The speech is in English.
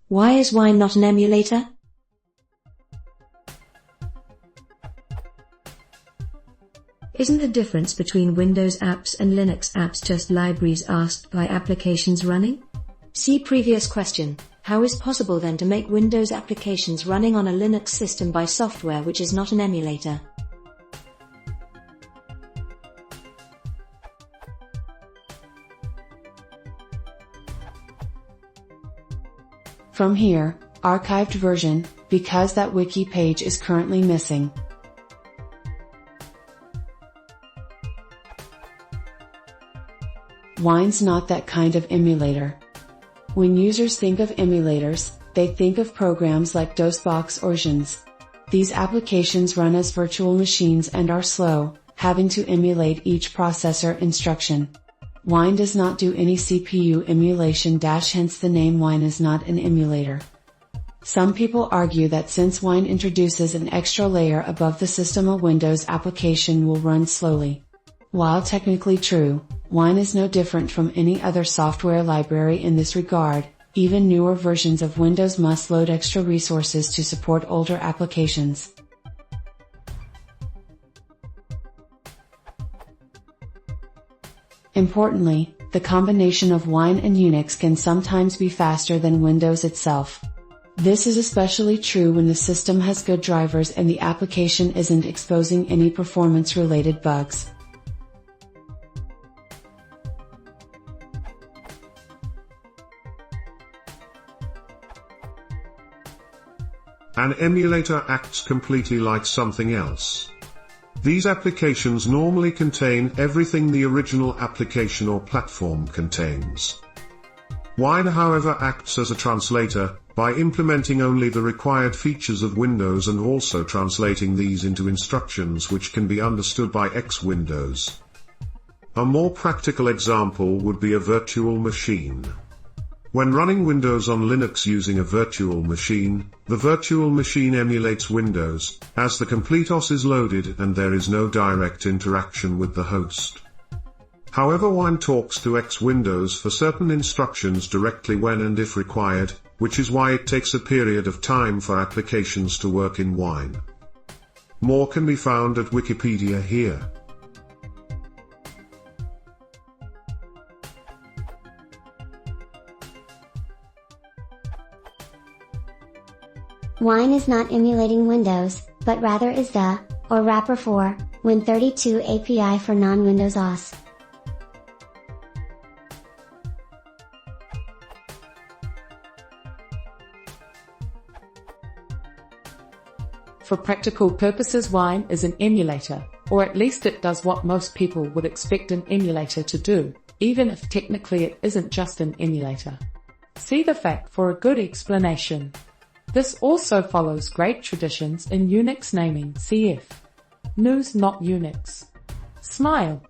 Why is Wine not an emulator? Isn't the difference between Windows apps and Linux apps just libraries asked by applications running? See previous question. How is possible then to make Windows applications running on a Linux system by software which is not an emulator? From here, archived version, because that wiki page is currently missing. Wine's not that kind of emulator. When users think of emulators, they think of programs like DOSBox or Gens. These applications run as virtual machines and are slow, having to emulate each processor instruction. Wine does not do any CPU emulation, hence the name Wine is not an emulator. Some people argue that since Wine introduces an extra layer above the system, a Windows application will run slowly. While technically true, Wine is no different from any other software library in this regard. Even newer versions of Windows must load extra resources to support older applications. Importantly, the combination of Wine and Unix can sometimes be faster than Windows itself. This is especially true when the system has good drivers and the application isn't exposing any performance-related bugs. An emulator acts completely like something else. These applications normally contain everything the original application or platform contains. Wine, however, acts as a translator, by implementing only the required features of Windows and also translating these into instructions which can be understood by X-Windows. A more practical example would be a virtual machine. When running Windows on Linux using a virtual machine, the virtual machine emulates Windows, as the complete OS is loaded and there is no direct interaction with the host. However, Wine talks to X-Windows for certain instructions directly when and if required, which is why it takes a period of time for applications to work in Wine. More can be found at Wikipedia here. Wine is not emulating Windows, but rather is the, or wrapper for, Win32 API for non-Windows OS. For practical purposes, Wine is an emulator, or at least it does what most people would expect an emulator to do, even if technically it isn't just an emulator. See the fact for a good explanation. This also follows great traditions in Unix naming, cf. News not Unix. Smile.